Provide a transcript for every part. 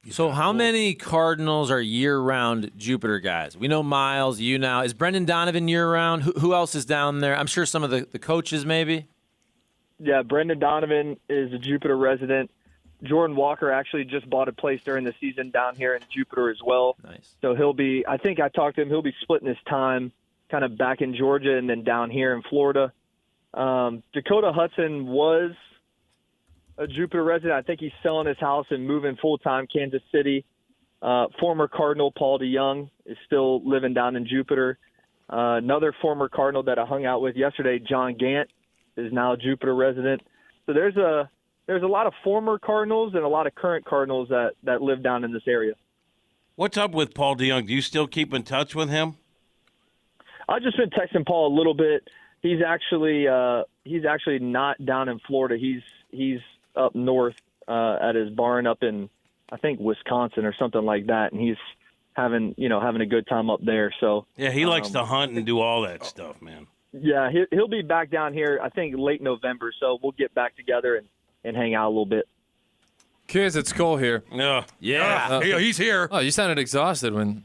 So how many Cardinals are year-round Jupiter guys? We know Miles, you now. Is Brendan Donovan year-round? Who else is down there? I'm sure some of the coaches maybe. Yeah, Brendan Donovan is a Jupiter resident. Jordan Walker actually just bought a place during the season down here in Jupiter as well. Nice. So I think I talked to him, he'll be splitting his time kind of back in Georgia and then down here in Florida. Dakota Hudson was a Jupiter resident. I think he's selling his house and moving full-time Kansas City. Former Cardinal Paul DeYoung is still living down in Jupiter. Another former Cardinal that I hung out with yesterday, John Gant, is now a Jupiter resident. So there's a lot of former Cardinals and a lot of current Cardinals that live down in this area. What's up with Paul DeYoung? Do you still keep in touch with him? I've just been texting Paul a little bit. He's actually not down in Florida. He's up north at his barn up in, I think, Wisconsin or something like that, and he's having a good time up there. So yeah, he likes to hunt and do all that stuff, man. Yeah, he'll be back down here, I think, late November. So we'll get back together and hang out a little bit. Kids, it's Cole here. Yeah. He's here. Oh, you sounded exhausted when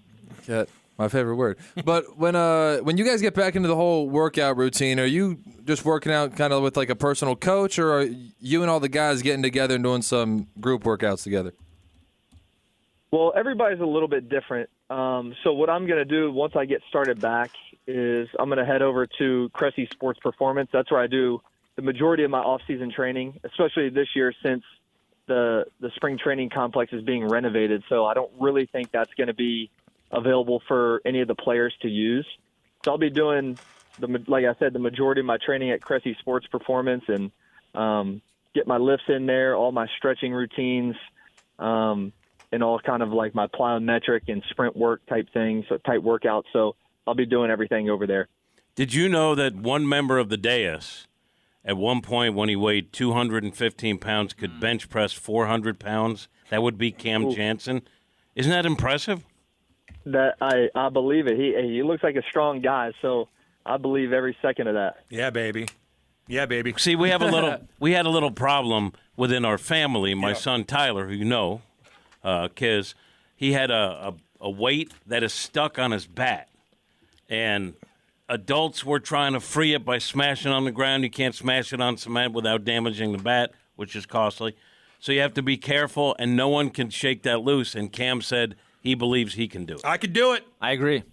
my favorite word. But when you guys get back into the whole workout routine, are you just working out kind of with like a personal coach, or are you and all the guys getting together and doing some group workouts together? Well, everybody's a little bit different. So what I'm going to do once I get started back is I'm going to head over to Cressy Sports Performance. That's where I do the majority of my off-season training, especially this year since the spring training complex is being renovated. So I don't really think that's going to be available for any of the players to use. So I'll be doing, like I said, the majority of my training at Cressy Sports Performance and get my lifts in there, all my stretching routines, and all kind of like my plyometric and sprint work type things, so type workouts. So I'll be doing everything over there. Did you know that one member of the dais, at one point when he weighed 215 pounds, could bench press 400 pounds? That would be Cam Jansen. Isn't that impressive? That I believe it. He looks like a strong guy, so I believe every second of that. Yeah, baby. Yeah, baby. See, we had a little problem within our family. My son Tyler, who you know, Kiz, he had a weight that is stuck on his bat, and adults were trying to free it by smashing on the ground. You can't smash it on cement without damaging the bat, which is costly. So you have to be careful, and no one can shake that loose. And Cam said he believes he can do it. I could do it. I agree.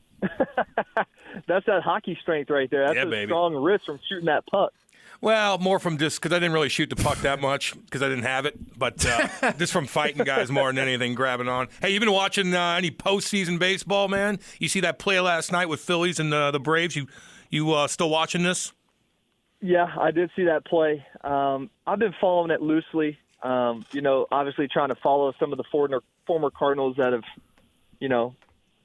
That's that hockey strength right there. That's a strong wrist from shooting that puck. Well, more from just because I didn't really shoot the puck that much because I didn't have it, but just from fighting guys more than anything, grabbing on. Hey, you been watching any postseason baseball, man? You see that play last night with Phillies and the Braves? You still watching this? Yeah, I did see that play. I've been following it loosely. Obviously trying to follow some of the former Cardinals that have,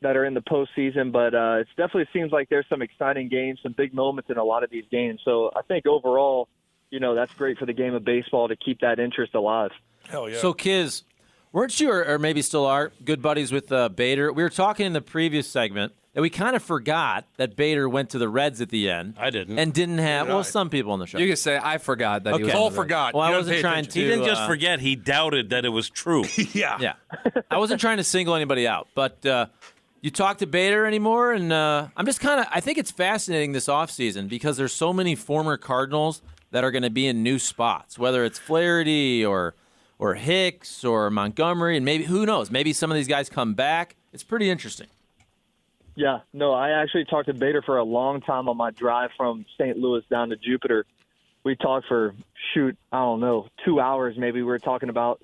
that are in the postseason, but it definitely seems like there's some exciting games, some big moments in a lot of these games. So I think overall, that's great for the game of baseball to keep that interest alive. Hell yeah. So, Kiz, weren't you, or maybe still are, good buddies with Bader? We were talking in the previous segment that we kind of forgot that Bader went to the Reds at the end. I didn't. And didn't have, some people on the show. You can say, I forgot that he was all forgot. Well, I wasn't trying to. He didn't just forget. He doubted that it was true. Yeah. I wasn't trying to single anybody out, but you talk to Bader anymore, and I'm just I think it's fascinating this offseason because there's so many former Cardinals that are going to be in new spots, whether it's Flaherty or Hicks or Montgomery, and maybe, who knows, maybe some of these guys come back. It's pretty interesting. Yeah, no, I actually talked to Bader for a long time on my drive from St. Louis down to Jupiter. We talked for, 2 hours maybe. We were talking about,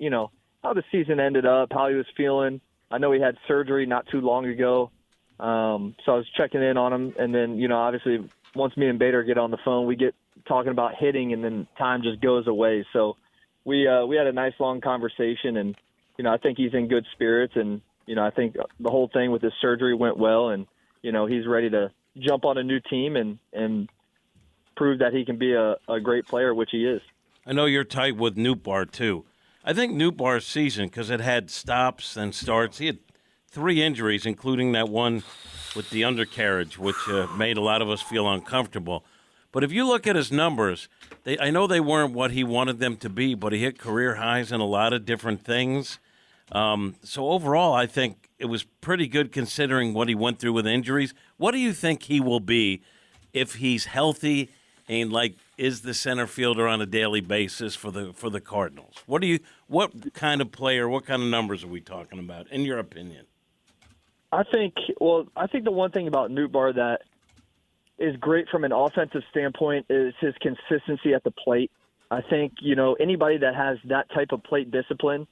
how the season ended up, how he was feeling. I know he had surgery not too long ago, so I was checking in on him. And then, obviously, once me and Bader get on the phone, we get talking about hitting, and then time just goes away. So we had a nice long conversation, and I think he's in good spirits, and I think the whole thing with his surgery went well, and he's ready to jump on a new team and prove that he can be a great player, which he is. I know you're tight with Nootbaar too. I think Nootbaar's season, because it had stops and starts, he had 3 injuries, including that one with the undercarriage, which made a lot of us feel uncomfortable. But if you look at his numbers, I know they weren't what he wanted them to be, but he hit career highs in a lot of different things. So overall, I think it was pretty good considering what he went through with injuries. What do you think he will be if he's healthy and is the center fielder on a daily basis for the Cardinals? What kind of player, what kind of numbers are we talking about, in your opinion? I think the one thing about Nootbaar that is great from an offensive standpoint is his consistency at the plate. I think, anybody that has that type of plate discipline,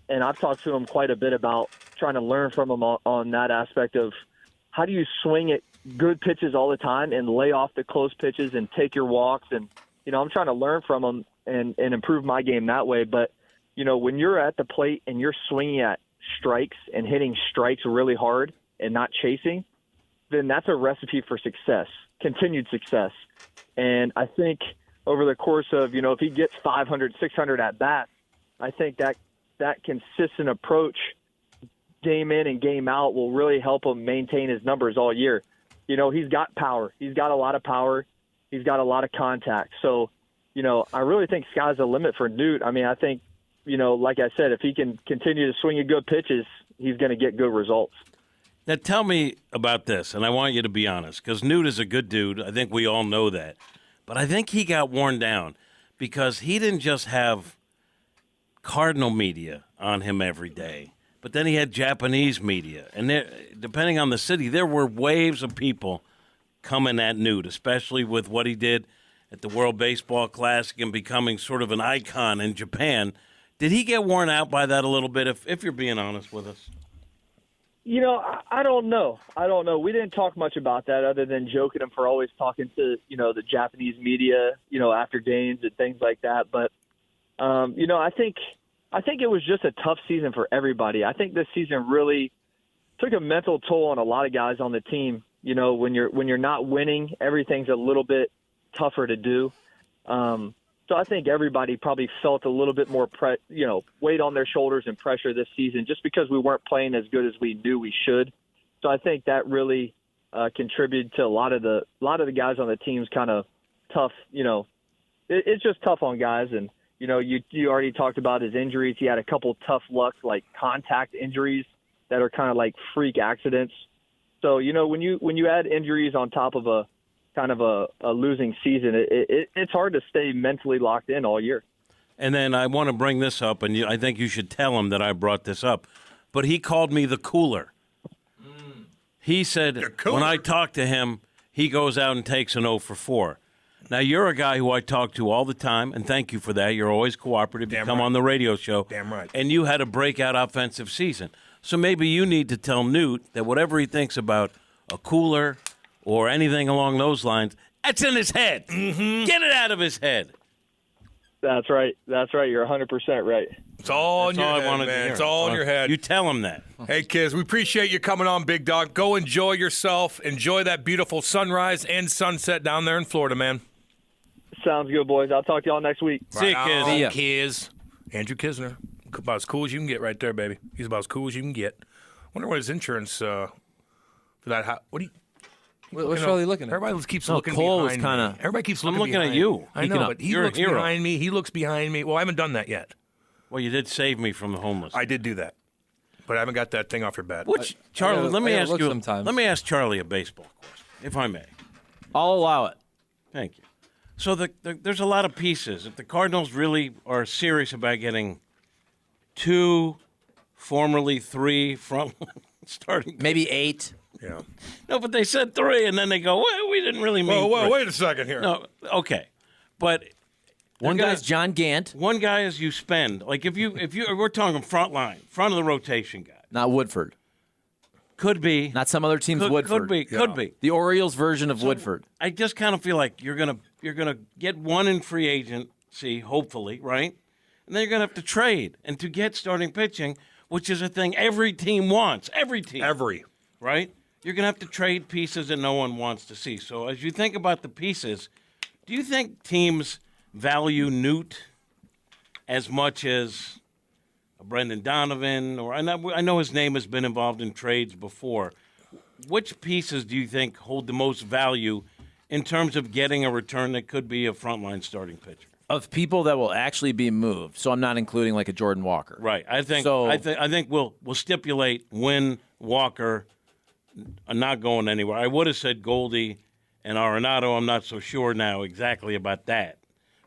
and I've talked to him quite a bit about trying to learn from him on that aspect of how do you swing at good pitches all the time and lay off the close pitches and take your walks. And, I'm trying to learn from him and improve my game that way. But, when you're at the plate and you're swinging at strikes and hitting strikes really hard and not chasing, then that's a recipe for success, continued success. And I think over the course of, if he gets 500, 600 at bats, I think that consistent approach game in and game out will really help him maintain his numbers all year. He's got power. He's got a lot of power. He's got a lot of contact. So, I really think sky's the limit for Newt. I mean, I think, like I said, if he can continue to swing at good pitches, he's going to get good results. Now, tell me about this, and I want you to be honest, because Newt is a good dude. I think we all know that. But I think he got worn down because he didn't just have Cardinal media on him every day, but then he had Japanese media. And depending on the city, there were waves of people coming at Newt, especially with what he did at the World Baseball Classic and becoming sort of an icon in Japan. Did he get worn out by that a little bit, if you're being honest with us? I don't know. We didn't talk much about that other than joking him for always talking to, the Japanese media, after games and things like that. But, I think it was just a tough season for everybody. I think this season really took a mental toll on a lot of guys on the team. When you're not winning, everything's a little bit tougher to do. So I think everybody probably felt a little bit more, weight on their shoulders and pressure this season just because we weren't playing as good as we knew we should. So I think that really contributed to a lot of the guys on the team's kind of tough. It's just tough on guys. And you already talked about his injuries. He had a couple tough luck, like contact injuries that are kind of like freak accidents. So when you add injuries on top of a kind of a losing season, it's hard to stay mentally locked in all year. And then I want to bring this up, and I think you should tell him that I brought this up. But he called me the cooler. He said when I talk to him, he goes out and takes an 0 for 4. Now, you're a guy who I talk to all the time, and thank you for that. You're always cooperative. You come on the radio show. Damn right. And you had a breakout offensive season. So maybe you need to tell Newt that whatever he thinks about a cooler or anything along those lines, that's in his head. Mm-hmm. Get it out of his head. That's right. You're 100% right. It's all in your head, man. It's all in your head. You tell him that. Hey, kids, we appreciate you coming on, Big Dog. Go enjoy yourself. Enjoy that beautiful sunrise and sunset down there in Florida, man. Sounds good, boys. I'll talk to y'all next week. See you, kids. See ya. Kids. Andrew Knizner. About as cool as you can get right there, baby. He's about as cool as you can get. Wonder what his insurance for that. What do you... What's Charlie looking at? Everybody keeps looking Cole behind was me. Everybody keeps looking looking behind at you. I know, but he looks hero. behind me. He looks behind me. Well, I haven't done that yet. Well, you did save me from the homeless. I did do that, but I haven't got that thing off your bed. Which, Charlie, let me ask you. Sometimes. Let me ask Charlie a baseball question, if I may. I'll allow it. Thank you. So there's a lot of pieces. If the Cardinals really are serious about getting 2, formerly 3 front starting, Maybe 8. Yeah. No, but they said 3, and then they go, well, we didn't really mean. Whoa, 3. wait a second here. No, okay, but One guy's John Gant, one guy is you spend like if we're talking front line, front of the rotation guy. not Woodford. Could be. Not some other team's Woodford. Could be. The Orioles' version of Woodford. I just kind of feel like you're gonna get one in free agency, hopefully, right? And then you're gonna have to trade and to get starting pitching, which is a thing every team wants. Every team. Right? You're gonna have to trade pieces that no one wants to see. So as you think about the pieces, do you think teams value Newt as much as Brendan Donovan, or I know his name has been involved in trades before. Which pieces do you think hold the most value in terms of getting a return that could be a frontline starting pitcher? of people that will actually be moved. So I'm not including like a Jordan Walker. Right. I think we'll stipulate when Walker not going anywhere. I would have said Goldie and Arenado. I'm not so sure now exactly about that.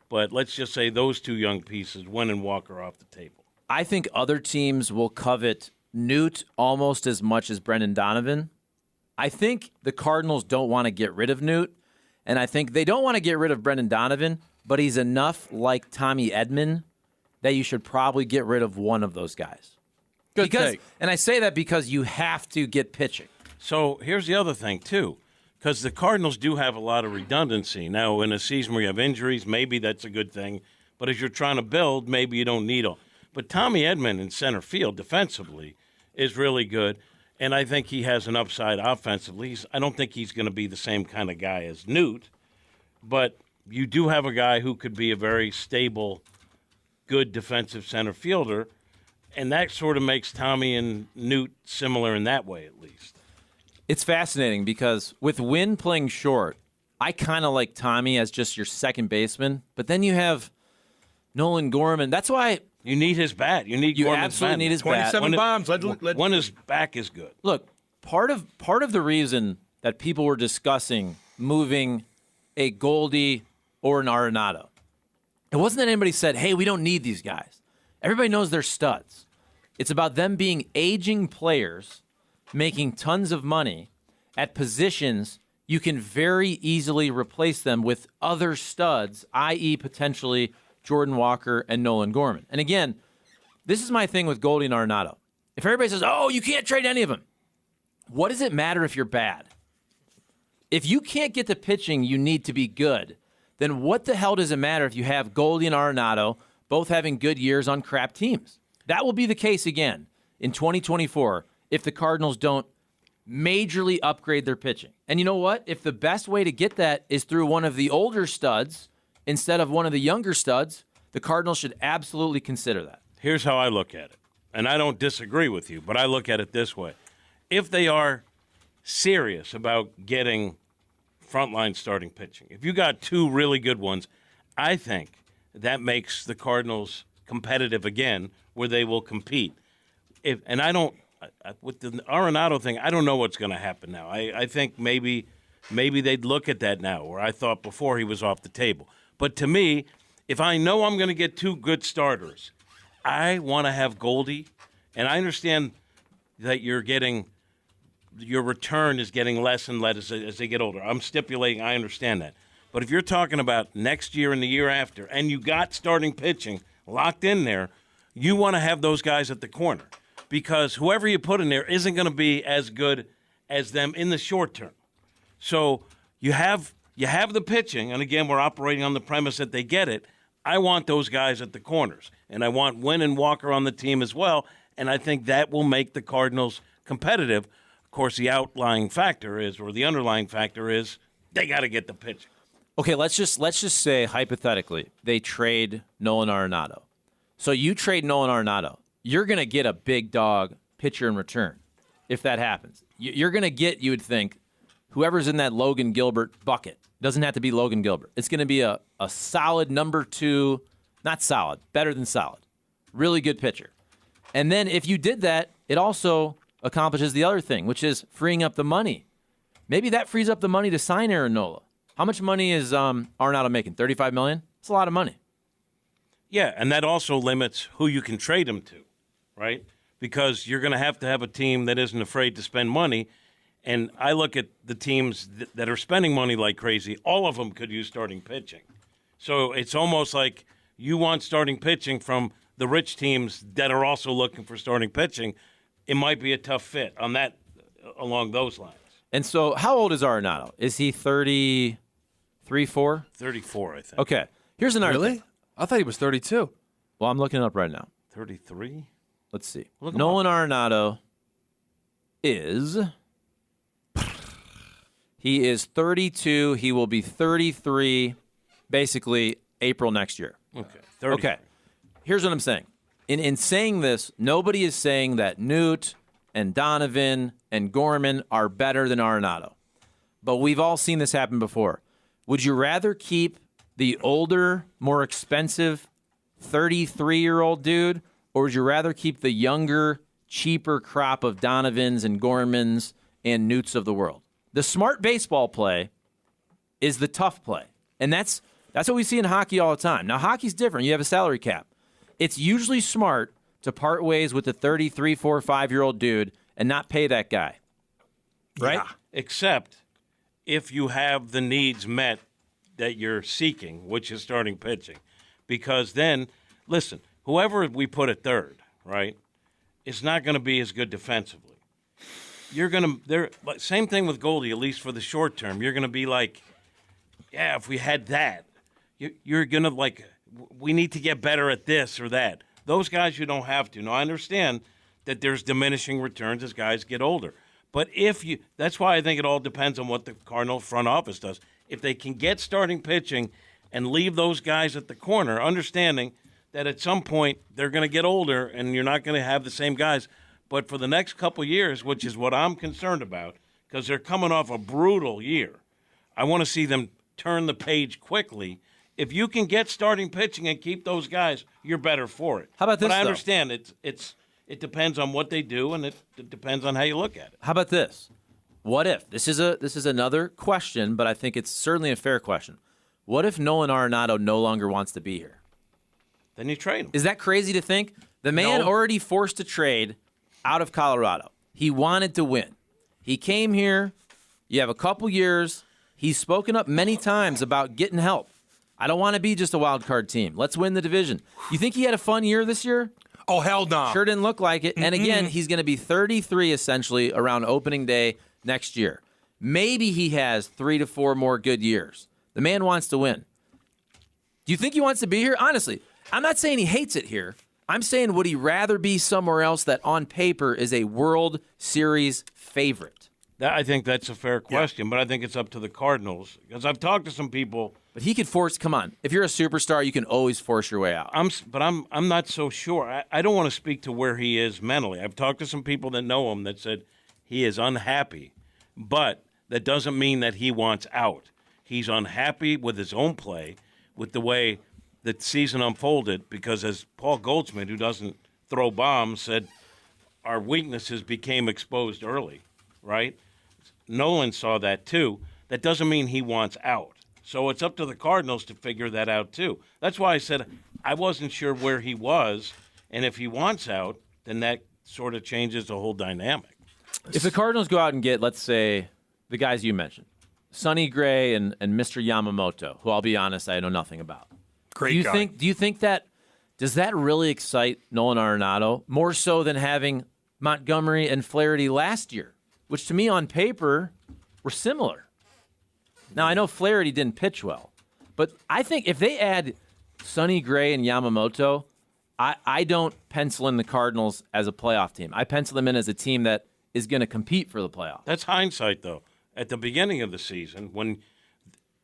But let's just say those two young pieces, Wynn and Walker, off the table. I think other teams will covet Newt almost as much as Brendan Donovan. I think the Cardinals don't want to get rid of Newt, and I think they don't want to get rid of Brendan Donovan, but he's enough like Tommy Edman that you should probably get rid of one of those guys. Good take. And I say that because you have to get pitching. So here's the other thing, too, because the Cardinals do have a lot of redundancy. Now, in a season where you have injuries, maybe that's a good thing. But as you're trying to build, maybe you don't need all. But Tommy Edman in center field defensively is really good, and I think he has an upside offensively. I don't think he's going to be the same kind of guy as Newt, but you do have a guy who could be a very stable, good defensive center fielder, and that sort of makes Tommy and Newt similar in that way, at least. It's fascinating because with Wynn playing short, I kind of like Tommy as just your second baseman, but then you have Nolan Gorman. That's why you need his bat. You absolutely need his bat. 27 bombs. When his back is good. Look, part of the reason that people were discussing moving a Goldie or an Arenado, it wasn't that anybody said, hey, we don't need these guys. Everybody knows they're studs. It's about them being aging players, making tons of money at positions you can very easily replace them with other studs, i.e. potentially Jordan Walker and Nolan Gorman. And again, this is my thing with Goldie and Arenado. If everybody says, oh, you can't trade any of them, what does it matter if you're bad? If you can't get the pitching you need to be good, then what the hell does it matter if you have Goldie and Arenado both having good years on crap teams? That will be the case again in 2024 if the Cardinals don't majorly upgrade their pitching. And you know what? If the best way to get that is through one of the older studs instead of one of the younger studs, the Cardinals should absolutely consider that. Here's how I look at it, and I don't disagree with you, but I look at it this way. If they are serious about getting frontline starting pitching, if you got two really good ones, I think that makes the Cardinals competitive again, where they will compete. With the Arenado thing, I don't know what's going to happen now. I think maybe they'd look at that now, where I thought before he was off the table. But to me, if I know I'm going to get two good starters, I want to have Goldie, and I understand that your return is getting less and less as they get older. I'm stipulating, I understand that. But if you're talking about next year and the year after, and you got starting pitching locked in there, you want to have those guys at the corner, because whoever you put in there isn't going to be as good as them in the short term. So you have the pitching, and again, we're operating on the premise that they get it. I want those guys at the corners, and I want Wynn and Walker on the team as well, and I think that will make the Cardinals competitive. Of course, the underlying factor is they got to get the pitching. Okay, let's just say hypothetically they trade Nolan Arenado. So you trade Nolan Arenado, you're going to get a big dog pitcher in return if that happens. You're going to get, you would think, whoever's in that Logan Gilbert bucket. Doesn't have to be Logan Gilbert. It's going to be a solid number two, not solid, better than solid, really good pitcher. And then if you did that, it also accomplishes the other thing, which is freeing up the money. Maybe that frees up the money to sign Aaron Nola. How much money is Arenado making? $35 million? It's a lot of money. Yeah, and that also limits who you can trade him to, right? Because you're going to have a team that isn't afraid to spend money. And I look at the teams that are spending money like crazy. All of them could use starting pitching. So it's almost like you want starting pitching from the rich teams that are also looking for starting pitching. It might be a tough fit on that along those lines. And so how old is Arenado? Is he 33, 4? 34, I think. Okay. Here's another Really? thing. I thought he was 32. Well, I'm looking it up right now. 33? Let's see. Look Nolan Arenado is... He is 32. He will be 33 basically April next year. Okay. 33. Okay. Here's what I'm saying. In saying this, nobody is saying that Newt and Donovan and Gorman are better than Arenado. But we've all seen this happen before. Would you rather keep the older, more expensive 33-year-old dude, or would you rather keep the younger, cheaper crop of Donovans and Gormans and Newts of the world? The smart baseball play is the tough play. And that's what we see in hockey all the time. Now, hockey's different. You have a salary cap. It's usually smart to part ways with the 33, 4, 5-year-old dude and not pay that guy. Right? Yeah. Except if you have the needs met that you're seeking, which is starting pitching. Because then, listen, whoever we put at third, right, is not going to be as good defensively. You're going to – same thing with Goldie, at least for the short term. You're going to be like, yeah, if we had that, you're going to like – we need to get better at this or that. Those guys you don't have to. Now, I understand that there's diminishing returns as guys get older. But if you – that's why I think it all depends on what the Cardinal front office does. If they can get starting pitching and leave those guys at the corner, understanding that at some point they're going to get older and you're not going to have the same guys. But for the next couple years, which is what I'm concerned about, because they're coming off a brutal year, I want to see them turn the page quickly. If you can get starting pitching and keep those guys, you're better for it. How about this, But I though? understand it depends on what they do, and it depends on how you look at it. How about this? What if this is another question, but I think it's certainly a fair question. What if Nolan Arenado no longer wants to be here? Then you trade him. Is that crazy to think? The man already forced a trade out of Colorado. He wanted to win. He came here. You have a couple years. He's spoken up many times about getting help. I don't want to be just a wild card team. Let's win the division. You think he had a fun year this year? Oh, hell no. Sure didn't look like it. And again, he's going to be 33 essentially around opening day next year. Maybe he has 3 to 4 more good years. The man wants to win. Do you think he wants to be here? Honestly, I'm not saying he hates it here. I'm saying would he rather be somewhere else that on paper is a World Series favorite? I think that's a fair question, but I think it's up to the Cardinals. Because I've talked to some people. But he could force, come on. If you're a superstar, you can always force your way out. I'm not so sure. I don't want to speak to where he is mentally. I've talked to some people that know him that said he is unhappy, but that doesn't mean that he wants out. He's unhappy with his own play, with the way the season unfolded, because as Paul Goldschmidt, who doesn't throw bombs, said, our weaknesses became exposed early, right? Nolan saw that too. That doesn't mean he wants out. So it's up to the Cardinals to figure that out too. That's why I said I wasn't sure where he was, and if he wants out, then that sort of changes the whole dynamic. If the Cardinals go out and get, let's say, the guys you mentioned, Sonny Gray and Mr. Yamamoto, who I'll be honest, I know nothing about. Great guy. Do you think that does that really excite Nolan Arenado more so than having Montgomery and Flaherty last year, which to me on paper were similar? Now I know Flaherty didn't pitch well, but I think if they add Sonny Gray and Yamamoto, I don't pencil in the Cardinals as a playoff team. I pencil them in as a team that is going to compete for the playoffs. That's hindsight, though. At the beginning of the season, when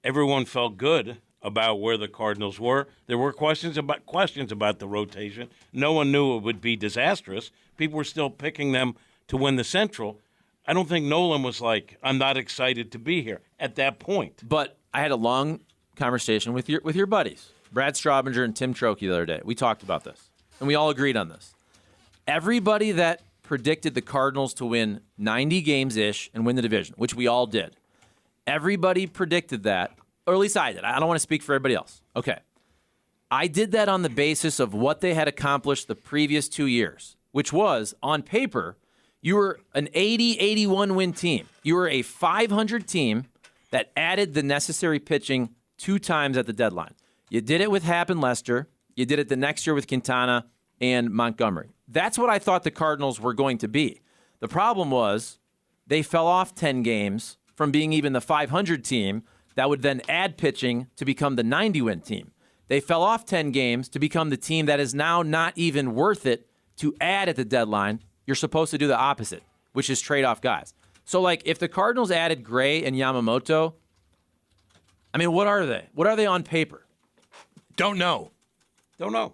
everyone felt good about where the Cardinals were, there were questions about the rotation. No one knew it would be disastrous. People were still picking them to win the Central. I don't think Nolan was like, I'm not excited to be here at that point. But I had a long conversation with your buddies, Brad Straubinger and Tim Trokey, the other day. We talked about this, and we all agreed on this. Everybody that predicted the Cardinals to win 90 games-ish and win the division, which we all did. Everybody predicted that, or at least I did. I don't want to speak for everybody else. Okay. I did that on the basis of what they had accomplished the previous 2 years, which was, on paper, you were an 80, 81 win team. You were a 500 team that added the necessary pitching 2 times at the deadline. You did it with Happ and Lester. You did it the next year with Quintana and Montgomery. That's what I thought the Cardinals were going to be. The problem was they fell off 10 games from being even the 500 team that would then add pitching to become the 90-win team. They fell off 10 games to become the team that is now not even worth it to add at the deadline. You're supposed to do the opposite, which is trade off guys. So, like, if the Cardinals added Gray and Yamamoto, I mean, what are they? What are they on paper? Don't know.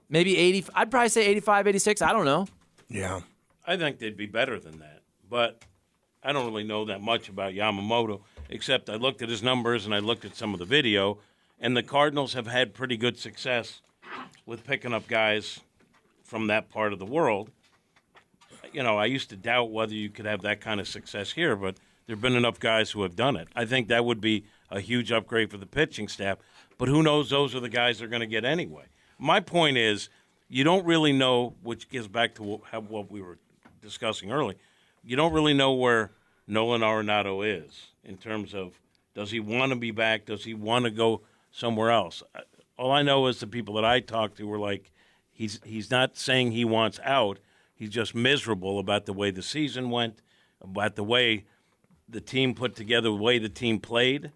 Maybe 80. I'd probably say 85, 86. I don't know. Yeah. I think they'd be better than that. But I don't really know that much about Yamamoto, except I looked at his numbers and I looked at some of the video, And the Cardinals have had pretty good success with picking up guys from that part of the world. I used to doubt whether you could have that kind of success here, but there have been enough guys who have done it. I think that would be a huge upgrade for the pitching staff, but who knows, those are the guys they're going to get anyway. My point is, you don't really know, which gets back to what we were discussing earlier, you don't really know where Nolan Arenado is in terms of, does he want to be back? Does he want to go somewhere else? All I know is the people that I talked to were like, he's not saying he wants out. He's just miserable about the way the season went, about the way the team put together, the way the team played.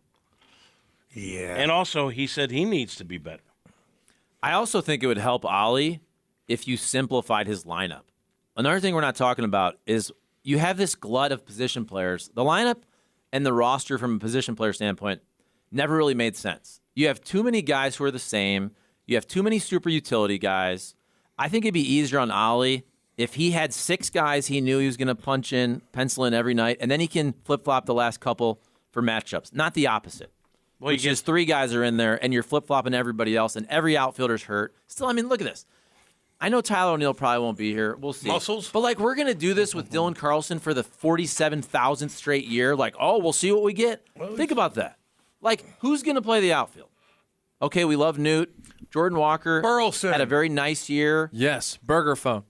Yeah. And also, he said he needs to be better. I also think it would help Ollie if you simplified his lineup. Another thing we're not talking about is you have this glut of position players. The lineup and the roster from a position player standpoint never really made sense. You have too many guys who are the same. You have too many super utility guys. I think it'd be easier on Ollie if he had 6 guys he knew he was going to pencil in every night, and then he can flip-flop the last couple for matchups, not the opposite. Well, which is 3 guys are in there, and you're flip-flopping everybody else, and every outfielder's hurt. Still, I mean, look at this. I know Tyler O'Neill probably won't be here. We'll see. Muscles? But, we're going to do this with Dylan Carlson for the 47,000th straight year. We'll see what we get. Think about that. Who's going to play the outfield? Okay, we love Newt. Jordan Walker Burleson had a very nice year. Yes, Burger Phone.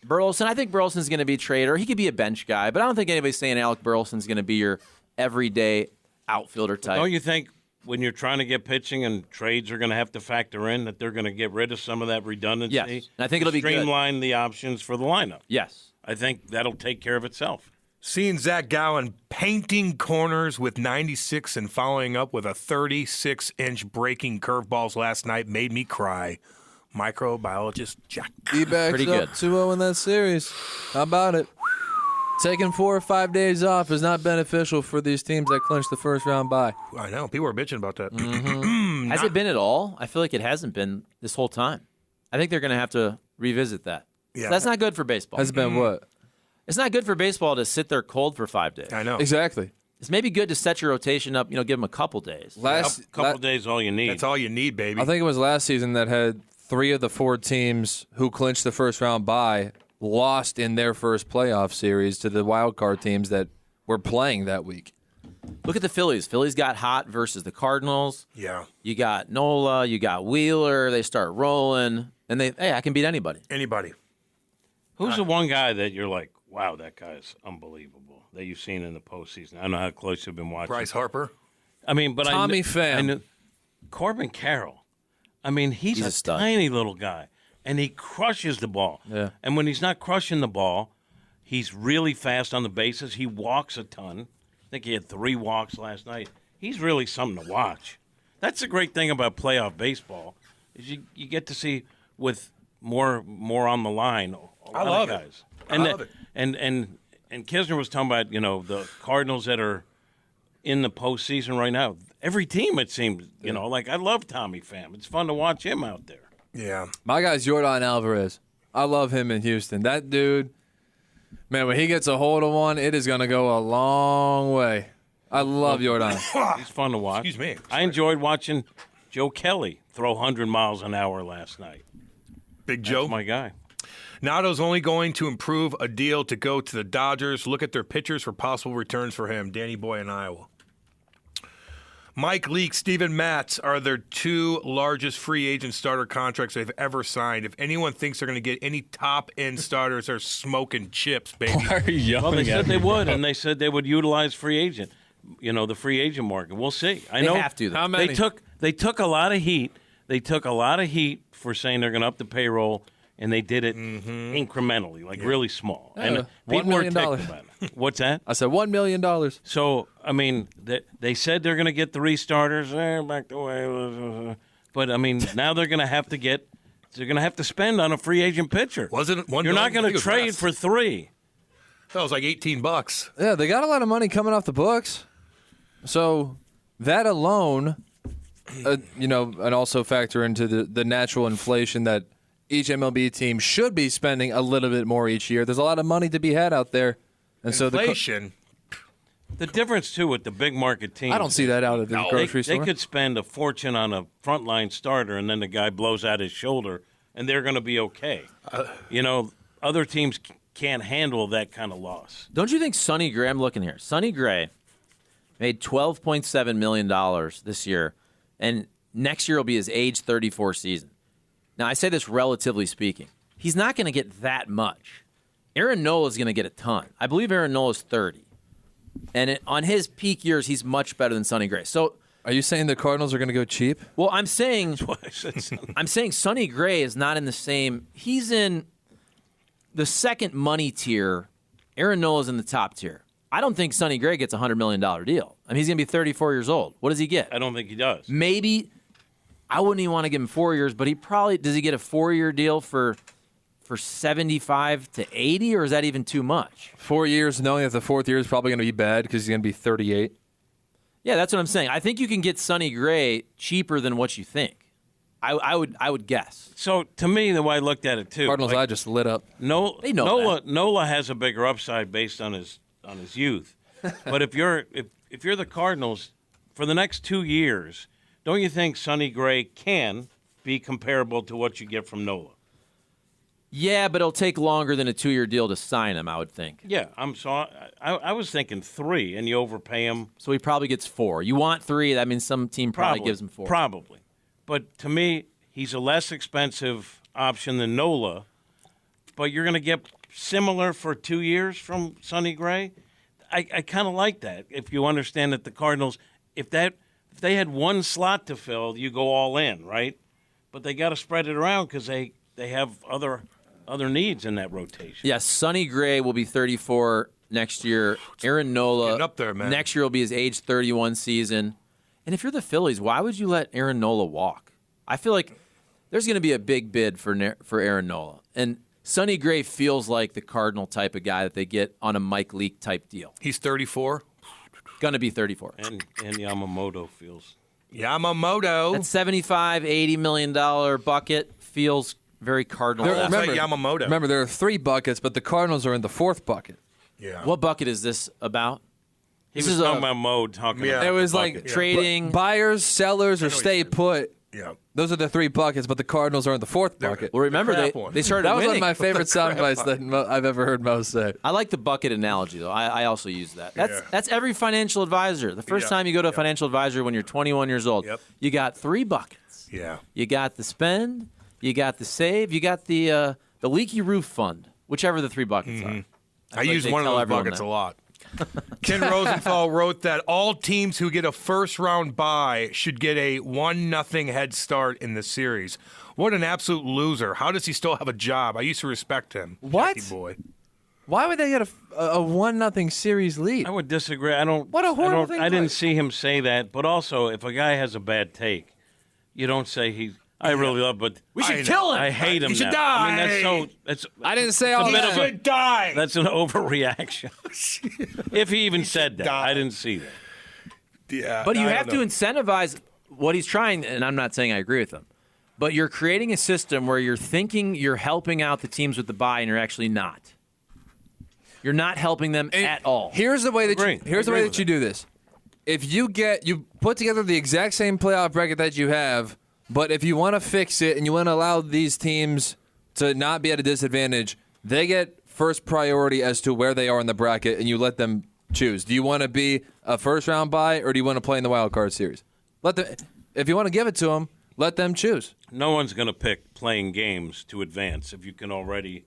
Burleson, I think Burleson's going to be a trader. He could be a bench guy, but I don't think anybody's saying Alec Burleson's going to be your everyday outfielder type. Don't you think when you're trying to get pitching and trades are going to have to factor in that they're going to get rid of some of that redundancy? Yes, and I think it'll be streamline the options for the lineup. Yes. I think that'll take care of itself. Seeing Zach Gallen painting corners with 96 and following up with a 36-inch breaking curveballs last night made me cry. Microbiologist Jack. D-backs Pretty up good. 2-0 in that series. How about it? Taking 4 or 5 days off is not beneficial for these teams that clinched the first round bye. I know. People are bitching about that. Has it been at all? I feel like it hasn't been this whole time. I think they're going to have to revisit that. Yeah. That's not good for baseball. Has it been what? It's not good for baseball to sit there cold for 5 days. I know. Exactly. It's maybe good to set your rotation up, give them a couple days. Couple days, all you need. That's all you need, baby. I think it was last season that had 3 of the 4 teams who clinched the first round bye lost in their first playoff series to the wild card teams that were playing that week. Look at the Phillies. Phillies got hot versus the Cardinals. Yeah. You got Nola. You got Wheeler. They start rolling. And I can beat anybody. Anybody. Who's the one guy that you're like, wow, that guy's unbelievable, that you've seen in the postseason? I don't know how close you've been watching. Bryce Harper. I mean, but Tommy I Pham. knew Corbin Carroll. I mean, he's a a stud. tiny little guy, and he crushes the ball. Yeah. And when he's not crushing the ball, he's really fast on the bases. He walks a ton. I think he had 3 walks last night. He's really something to watch. That's the great thing about playoff baseball is you get to see with more on the line. I love it. Guys. I love it. And Knizner was talking about, the Cardinals that are in the postseason right now. Every team, it seems, I love Tommy Pham. It's fun to watch him out there. Yeah. My guy's Yordan Alvarez. I love him in Houston. That dude, man, when he gets a hold of one, it is going to go a long way. I love Yordan. He's fun to watch. Excuse me. I enjoyed watching Joe Kelly throw 100 miles an hour last night. Big Joe. That's my guy. Nato's only going to improve a deal to go to the Dodgers. Look at their pitchers for possible returns for him. Danny Boy in Iowa. Mike Leake, Steven Matz are their 2 largest free agent starter contracts they've ever signed. If anyone thinks they're going to get any top-end starters, they're smoking chips, baby. Why are you Well, they yelling said at they me? would, and they said they would utilize free agent, the free agent market. We'll see. I They know have to, though. How many? They took a lot of heat. They took a lot of heat for saying they're going to up the payroll, and they did it incrementally, really small. Yeah, And $1 people were million. ticked about it. What's that? I said $1 million. So, I mean, they said they're going to get 3 starters. Back the way. But, I mean, now they're going to have to spend on a free agent pitcher. Wasn't it $1 You're not million? going to trade for 3. That was like $18. Yeah, they got a lot of money coming off the books. So that alone, and also factor into the natural inflation that each MLB team should be spending a little bit more each year. There's a lot of money to be had out there. And so Inflation. The difference, too, with the big market teams. I don't see that out at the grocery store. They could spend a fortune on a frontline starter, and then the guy blows out his shoulder, and they're going to be okay. Other teams can't handle that kind of loss. Don't you think Sonny Gray, I'm looking here, Sonny Gray made $12.7 million this year, and next year will be his age 34 season. Now, I say this relatively speaking. He's not going to get that much. Aaron Nola is going to get a ton. I believe Aaron Nola is 30. And on his peak years, he's much better than Sonny Gray. So, are you saying the Cardinals are going to go cheap? well, I'm saying Sonny Gray is not in the same. He's in the second money tier. Aaron Nola's in the top tier. I don't think Sonny Gray gets a $100 million deal. I mean, he's going to be 34 years old. What does he get? I don't think he does. Maybe. I wouldn't even want to give him 4 years, but does he get a 4-year deal for 75 to 80, or is that even too much? 4 years, knowing that the fourth year is probably going to be bad because he's going to be 38. Yeah, that's what I'm saying. I think you can get Sonny Gray cheaper than what you think. I would guess. So, to me, the way I looked at it, too. Cardinals' eye just lit up. They know Nola has a bigger upside based on his youth. But if you're the Cardinals, for the next 2 years, don't you think Sonny Gray can be comparable to what you get from Nola? Yeah, but it'll take longer than a 2-year deal to sign him, I would think. Yeah, I was thinking 3, and you overpay him. So he probably gets 4. You want 3, that means some team probably gives him 4. Probably. But to me, he's a less expensive option than Nola, but you're going to get similar for 2 years from Sonny Gray. I kind of like that. If you understand that the Cardinals, if they had one slot to fill, you go all in, right? But they got to spread it around because they have other needs in that rotation. Yes, Sonny Gray will be 34 next year. Aaron Nola Getting up there, man. Next year will be his age 31 season. And if you're the Phillies, why would you let Aaron Nola walk? I feel like there's going to be a big bid for Aaron Nola. And Sonny Gray feels like the Cardinal type of guy that they get on a Mike Leake type deal. He's 34. Going to be 34. And Yamamoto feels. Yamamoto. That $75, $80 million bucket feels very Cardinal. Yamamoto. There are 3 buckets, but the Cardinals are in the 4th bucket. Yeah. What bucket is this about? He was talking about Mode, talking about It was bucket. like trading. Buyers, sellers, or stay put. Yeah. Those are the 3 buckets, but the Cardinals are in the 4th bucket. Well, remember, they started That was winning. one of my favorite sound bites that I've ever heard Mo say. I like the bucket analogy, though. I also use that. That's every financial advisor. The first time you go to a financial advisor when you're 21 years old, you got 3 buckets. Yeah. You got the spend, you got the save, you got the leaky roof fund, whichever the 3 buckets are. I use one of those buckets a lot. Ken Rosenthal wrote that all teams who get a first-round bye should get a 1-0 head start in the series. What an absolute loser. How does he still have a job? I used to respect him. What? Jackie boy. Why would they get a 1-0 series lead? I would disagree. What a horrible thing. I didn't see him say that. But also, if a guy has a bad take, you don't say I really love, but We should kill him. I hate him. He should now. die. I mean, that's I didn't say all a bit that. of a- Should die. That's an overreaction. If he even said that, die. I didn't see that. Yeah, But you I have to don't know. incentivize what he's trying, and I'm not saying I agree with him, but you're creating a system where you're thinking you're helping out the teams with the bye, and you're actually not. You're not helping them at all. Here's the way that Agree. you do this. If you put together the exact same playoff bracket that you have, but if you want to fix it and you want to allow these teams to not be at a disadvantage, they get first priority as to where they are in the bracket, and you let them choose. Do you want to be a first-round bye, or do you want to play in the wild card series? If you want to give it to them, let them choose. No one's going to pick playing games to advance if you can already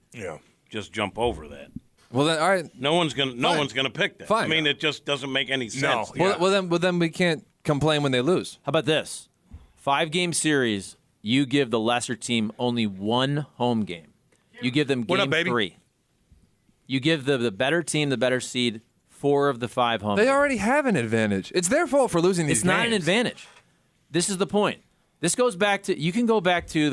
just jump over that. Well, then, all right. No one's going to pick that. Fine. I mean, it just doesn't make any sense. Yeah. Well, then we can't complain when they lose. How about this? 5-game series, you give the lesser team only 1 home game. You give them What up, game baby? 3. You give the better team, the better seed, 4 of the 5 home They games. already have an advantage. It's their fault for losing these It's not an games. advantage. This is the point. This goes back to, you can go back to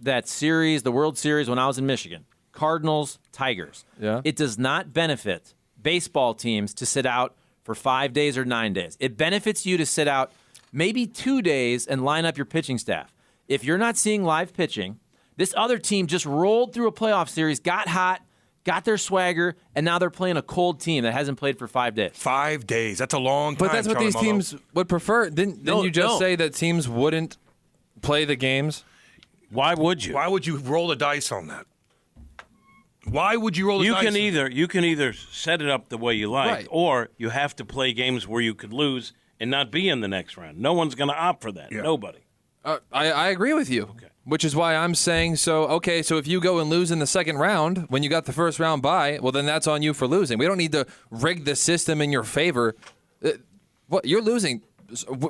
that series, the World Series when I was in Michigan. Cardinals, Tigers. Yeah. It does not benefit baseball teams to sit out for 5 days or 9 days. It benefits you to sit out maybe 2 days and line up your pitching staff. If you're not seeing live pitching, this other team just rolled through a playoff series, got hot, got their swagger, and now they're playing a cold team that hasn't played for 5 days. 5 days. That's a long time. But that's what Charlie these Mullo. teams would prefer. Didn't you just say that teams wouldn't play the games? Why would you? Why would you roll the dice on that? Why would you roll the dice? You can either set it up the way you like, Right. or you have to play games where you could lose and not be in the next round. No one's going to opt for that. Yeah. Nobody. I agree with you, which is why I'm saying so. Okay, so if you go and lose in the second round when you got the first round bye, well, then that's on you for losing. We don't need to rig the system in your favor. What you're losing,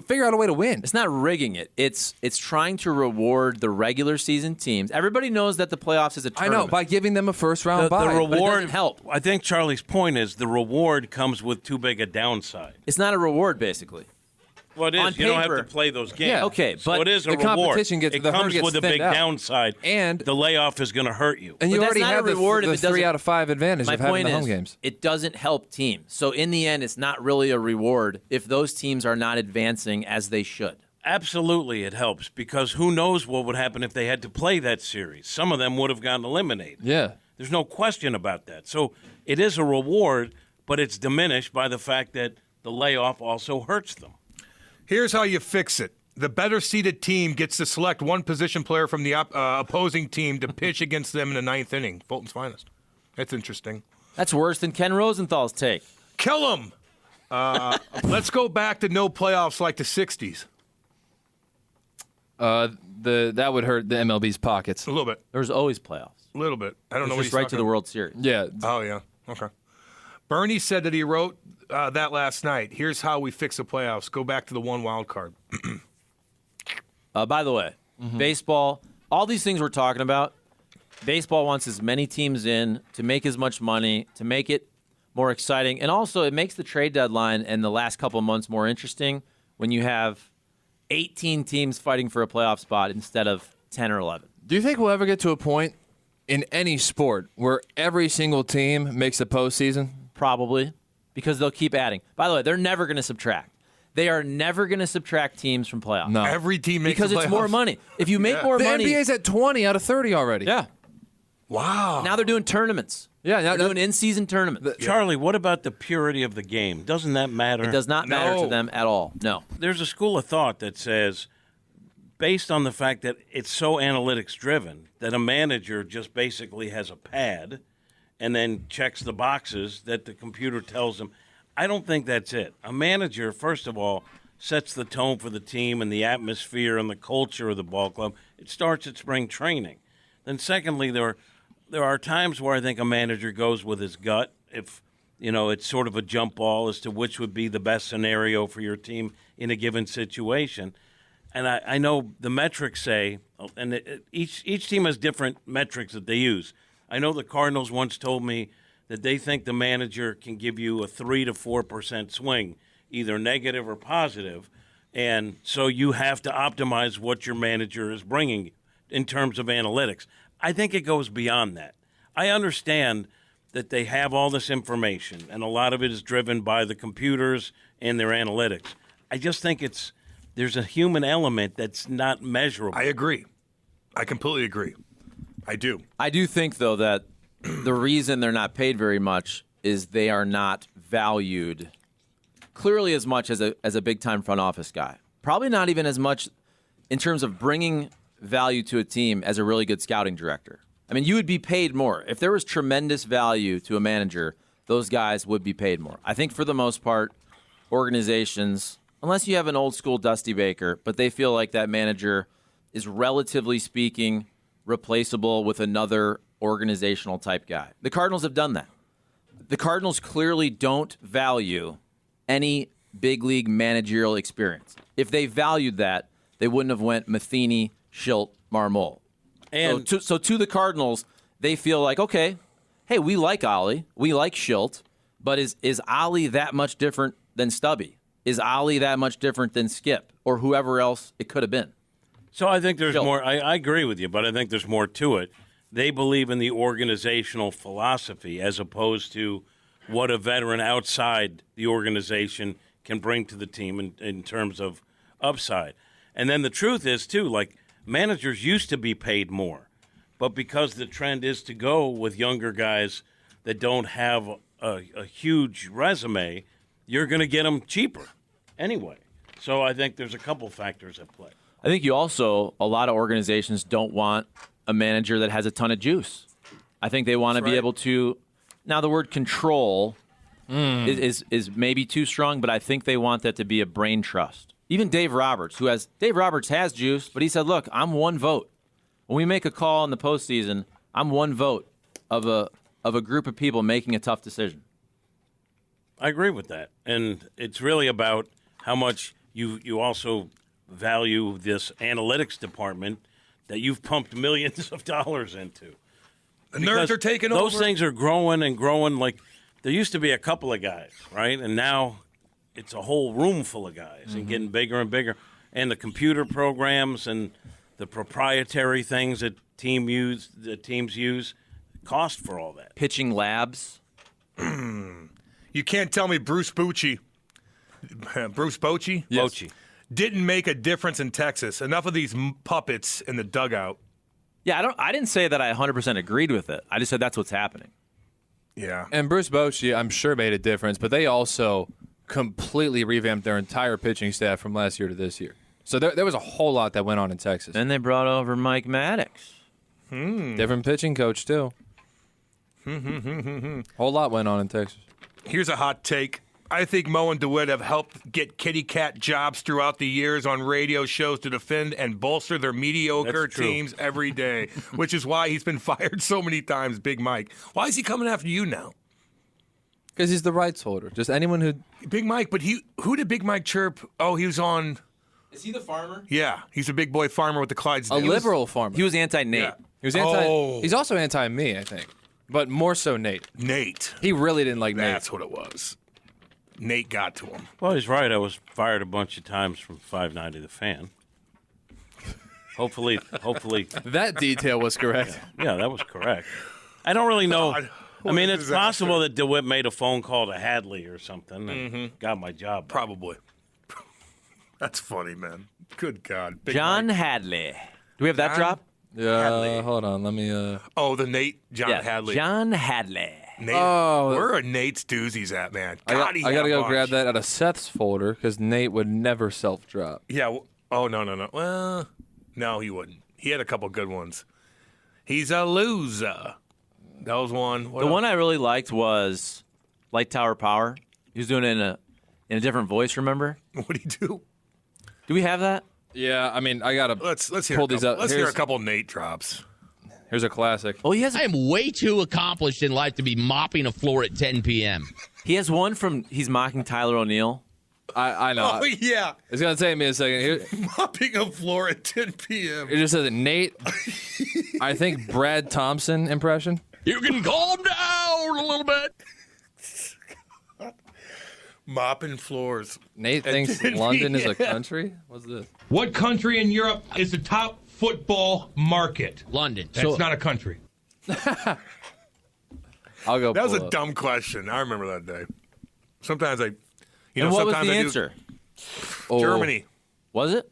figure out a way to win. It's not rigging it. It's trying to reward the regular season teams. Everybody knows that the playoffs is a I tournament. know, by giving them a first round bye. The But it reward doesn't help. I think Charlie's point is the reward comes with too big a downside. It's not a reward, basically. Well, it is. On You don't paper- have to play those games. Yeah. Okay, So but it is a the reward. competition gets- it the herd comes gets with a thinned big out. downside, And- the layoff is going to hurt you. And you But that's already not have a reward the if it doesn't- 3 out of 5 advantage My of having point the home is, games. it doesn't help teams. So in the end, it's not really a reward if those teams are not advancing as they should. Absolutely, it helps because who knows what would happen if they had to play that series. Some of them would have gotten eliminated. Yeah. There's no question about that. So it is a reward, but it's diminished by the fact that the layoff also hurts them. Here's how you fix it. The better seeded team gets to select one position player from the opposing team to pitch against them in the ninth inning. Fulton's finest. That's interesting. That's worse than Ken Rosenthal's take. Kill him. Let's go back to no playoffs like the 60s. That would hurt the MLB's pockets. A little bit. There's always playoffs. A little bit. I don't know It's what just he's right to talking the about. World Series. Yeah. Oh, yeah. Okay. Bernie said that he wrote that last night. Here's how we fix the playoffs. Go back to the one wild card. By the way, baseball, all these things we're talking about, baseball wants as many teams in to make as much money, to make it more exciting. And also, it makes the trade deadline and the last couple of months more interesting when you have 18 teams fighting for a playoff spot instead of 10 or 11. Do you think we'll ever get to a point in any sport where every single team makes the postseason? Probably, because they'll keep adding. By the way, they're never going to subtract. They are never going to subtract teams from playoffs. No. Every team makes Because the it's more playoffs. money. If you make more The money. NBA's at 20 out of 30 already. Yeah. Wow. Now they're doing tournaments. Yeah, now- they're doing in-season tournaments. Charlie, what about the purity of the game? Doesn't that matter? It does not matter No. to them at all. No. There's a school of thought that says, based on the fact that it's so analytics driven, that a manager just basically has a pad and then checks the boxes that the computer tells him. I don't think that's it. A manager, first of all, sets the tone for the team and the atmosphere and the culture of the ball club. It starts at spring training. Then secondly, there are times where I think a manager goes with his gut. If, it's sort of a jump ball as to which would be the best scenario for your team in a given situation. And I know the metrics say, and each team has different metrics that they use. I know the Cardinals once told me that they think the manager can give you a 3 to 4% swing, either negative or positive, and so you have to optimize what your manager is bringing in terms of analytics. I think it goes beyond that. I understand that they have all this information, and a lot of it is driven by the computers and their analytics. I just think there's a human element that's not measurable. I agree. I completely agree. I do. I do think, though, that the reason they're not paid very much is they are not valued clearly as much as a big-time front office guy. Probably not even as much in terms of bringing value to a team as a really good scouting director. I mean, you would be paid more. If there was tremendous value to a manager, those guys would be paid more. I think for the most part, organizations, unless you have an old-school Dusty Baker, but they feel like that manager is relatively speaking replaceable with another organizational type guy. The Cardinals have done that. The Cardinals clearly don't value any big league managerial experience. If they valued that, they wouldn't have went Matheny, Schilt, Marmol. And So to the Cardinals, they feel like, okay, hey, we like Ollie, we like Schilt, but is Ollie that much different than Stubby? Is Ollie that much different than Skip or whoever else it could have been? So I think there's Schilt. more. I agree with you, but I think there's more to it. They believe in the organizational philosophy as opposed to what a veteran outside the organization can bring to the team in terms of upside. And then the truth is, too, like managers used to be paid more, but because the trend is to go with younger guys that don't have a huge resume, you're going to get them cheaper anyway. So I think there's a couple factors at play. I think a lot of organizations don't want a manager that has a ton of juice. I think they want to be able to. Now, the word control is maybe too strong, but I think they want that to be a brain trust. Even Dave Roberts has juice, but he said, "Look, I'm one vote. When we make a call in the postseason, I'm one vote of a group of people making a tough decision." I agree with that, and it's really about how much you also value this analytics department that you've pumped millions of dollars into. The nerds are taking over. Those things are growing and growing. Like, there used to be a couple of guys, right? And now it's a whole room full of guys and getting bigger and bigger. And the computer programs and the proprietary things that teams use cost for all that. Pitching labs. You can't tell me Bruce Bochy, Yes. didn't make a difference in Texas. Enough of these puppets in the dugout. Yeah, I didn't say that I 100% agreed with it. I just said that's what's happening. Yeah. And Bruce Bochy, I'm sure, made a difference, but they also completely revamped their entire pitching staff from last year to this year. So there was a whole lot that went on in Texas. Then they brought over Mike Maddox. Different pitching coach, too. Whole lot went on in Texas. Here's a hot take. I think Mo and DeWitt have helped get kitty cat jobs throughout the years on radio shows to defend and bolster their mediocre That's true. teams every day, which is why he's been fired so many times, Big Mike. Why is he coming after you now? Because he's the rights holder. Just anyone who... Big Mike, but who did Big Mike chirp? Oh, he was on... Is he the farmer? Yeah, he's a big boy farmer with the Clydesdale. A liberal farmer. He was anti-Nate. Yeah. He was anti... Oh. He's also anti-me, I think. But more so Nate. Nate. He really didn't like That's Nate. what it was. Nate got to him. Well, he's right. I was fired a bunch of times from 590 The Fan. Hopefully, That detail was correct. yeah, that was correct. I don't really know. God, I mean, what a it's disaster. possible that DeWitt made a phone call to Hadley or something and got my job back. Probably. That's funny, man. Good God. Big John Mike. Hadley. Do we have that John drop? Yeah, Hadley. hold on. Let me... Oh, the Nate, John Yeah, Hadley. John Hadley. Nate, Oh. where are Nate's doozies at, man? I God, he got had to a go bunch. grab that out of Seth's folder because Nate would never self-drop. Yeah. Oh, no. Well, no, he wouldn't. He had a couple good ones. He's a loser. That was one. The one I really liked was Light Tower Power. He was doing it in a different voice, remember? What do you do? Do we have that? Yeah, I mean, I got to Let's hear pull a couple, these up. Let's hear a Here's- couple Nate drops. Here's a classic. Oh, he has I am way too accomplished in life to be mopping a floor at 10 p.m. one from he's mocking Tyler O'Neill. I know. Oh, yeah. It's going to take me a second. Here, Mopping a floor at 10 p.m. it just says Nate, I think Brad Thompson impression. You can calm down a little bit. Mopping floors. Nate thinks London is a country? What's this? What country in Europe is the top football market? London. That's not a country. I'll go That was pull a up. dumb question. I remember that day. Sometimes And what was sometimes the I do- answer? Oh. Germany. Was it?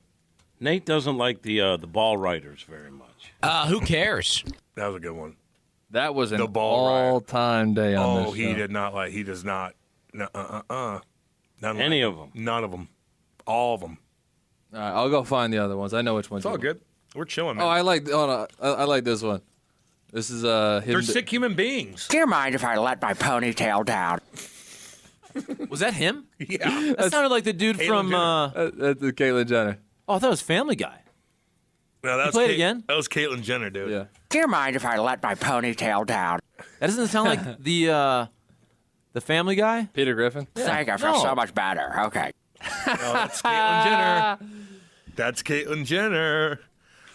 Nate doesn't like the ball writers very much. Who cares? That was a good one. That was an The ball riot. all-time day on Oh, this he show. did not like. He does not. None Any like of them. None of them. All of them. All right, I'll go find the other ones. I know which ones. It's all you want. good. We're chilling, man. Oh, I like. Hold on. I like this one. This is They're hidden. sick human beings. Do you mind if I let my ponytail down? Was that him? Yeah. That sounded like the dude Caitlyn from. Jenner. That's Caitlyn Jenner. Oh, I thought it was Family Guy. No, that was play it again? That was Caitlyn Jenner, dude. Yeah. Do you mind if I let my ponytail down? That doesn't sound like the Family Guy. Peter Griffin. Thank you. I feel No. so much better. Okay. No, that's Caitlyn Jenner. That's Caitlyn Jenner.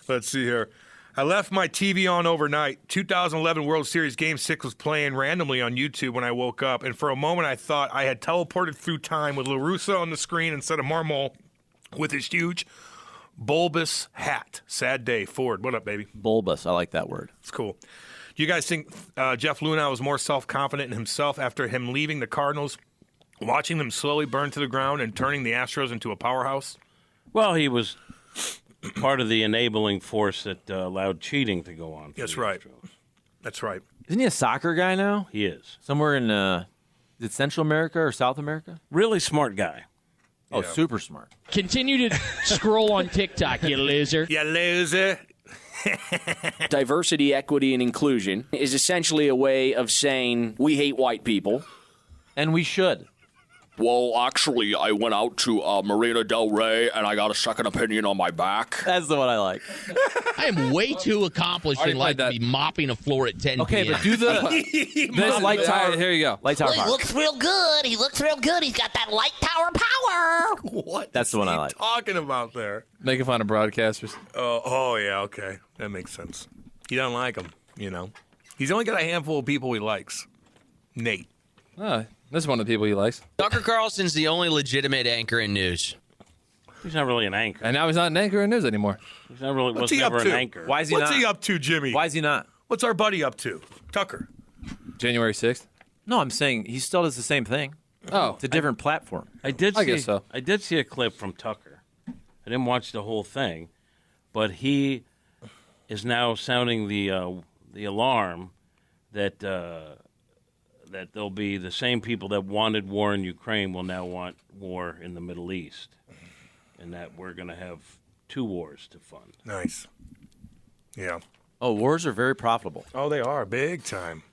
Let's see here. I left my TV on overnight. 2011 World Series Game 6 was playing randomly on YouTube when I woke up, and for a moment I thought I had teleported through time with La Russa on the screen instead of Marmol with his huge bulbous hat. Sad day. Ford, what up, baby? Bulbous. I like that word. It's cool. Do you guys think Jeff Luhnow was more self-confident in himself after him leaving the Cardinals, watching them slowly burn to the ground and turning the Astros into a powerhouse? Well, he was part of the enabling force that allowed cheating to go on. for That's the right. Astros. That's right. Isn't he a soccer guy now? He is. Somewhere in is it Central America or South America? Really smart guy. Oh, super smart. Continue to scroll on TikTok, you loser. You loser. Diversity, equity, and inclusion is essentially a way of saying we hate white people. And we should. Well, actually, I went out to Marina Del Rey, and I got a second opinion on my back. That's the one I like. I am way too accomplished in life to be mopping a floor at 10 Okay, p.m. but do the this light tower. Here you go. Light tower. He power. looks real good. He looks real good. He's got that light tower power. What? That's the one I like. Talking about there. Making fun of broadcasters. Oh yeah, okay, that makes sense. He doesn't like him, He's only got a handful of people he likes. Nate. This is one of the people he likes. Tucker Carlson's the only legitimate anchor in news. He's not really an anchor. And now he's not an anchor in news anymore. He's not really. What's Was he up never to? an anchor. Why is he What's not? he up to, Jimmy? Why is he not? What's our buddy up to? Tucker. January 6th. No, I'm saying he still does the same thing. Oh. It's a different platform. I guess so. I did see a clip from Tucker. I didn't watch the whole thing, but he is now sounding the alarm that that there'll be the same people that wanted war in Ukraine will now want war in the Middle East, and that we're going to have 2 wars to fund. Nice. Yeah. Oh, wars are very profitable. Oh, they are big time.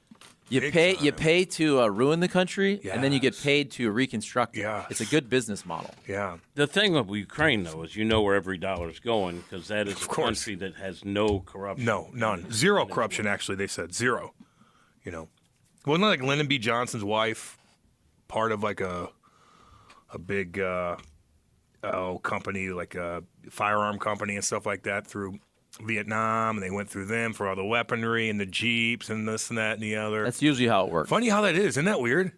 You Big pay time. to ruin the country, and then you get Yes. paid to reconstruct it. Yes. It's a good business model. Yeah. The thing with Ukraine, though, is where every dollar's going because that is a course. country that has no corruption. No, none. Zero corruption, actually, they said. Zero. Wasn't like Lyndon B. Johnson's wife part of like a big company, like a firearm company and stuff like that through Vietnam, and they went through them for all the weaponry and the Jeeps and this and that and the other. That's usually how it works. Funny how that is. Isn't that weird?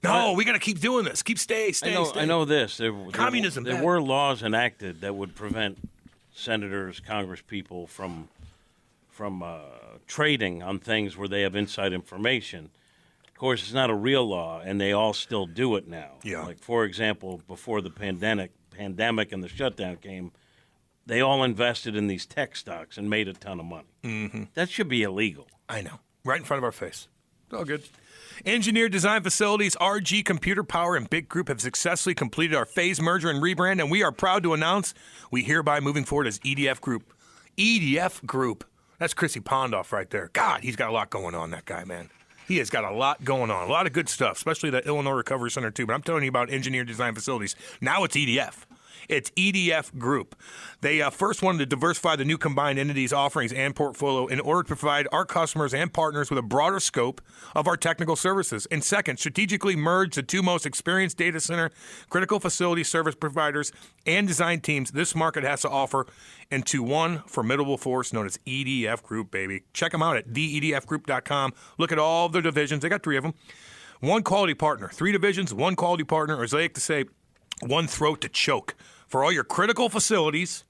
No, we got to keep doing this. Stay. I know this. Communism, There bad. were laws enacted that would prevent senators, congresspeople from trading on things where they have inside information. Of course, it's not a real law, and they all still do it now. Yeah. Like, for example, before the pandemic and the shutdown came, they all invested in these tech stocks and made a ton of money. Mm-hmm. That should be illegal. I know. Right in front of our face. It's all good. Engineered Design Facilities, RG Computer Power, and Big Group have successfully completed our phase merger and rebrand, and we are proud to announce we hereby moving forward as EDF Group. EDF Group. That's Chrissy Pondoff right there. God, he's got a lot going on, that guy, man. He has got a lot going on, a lot of good stuff, especially that Illinois Recovery Center, too. But I'm telling you about Engineered Design Facilities. Now it's EDF. It's EDF Group. They first wanted to diversify the new combined entities' offerings and portfolio in order to provide our customers and partners with a broader scope of our technical services. And second, strategically merge the 2 most experienced data center, critical facility service providers, and design teams this market has to offer into one formidable force known as EDF Group, baby. Check them out at theedfgroup.com. Look at all of their divisions. They got 3 of them. 1 quality partner. 3 divisions, 1 quality partner, or as they like to say, 1 throat to choke. For all your critical facilities,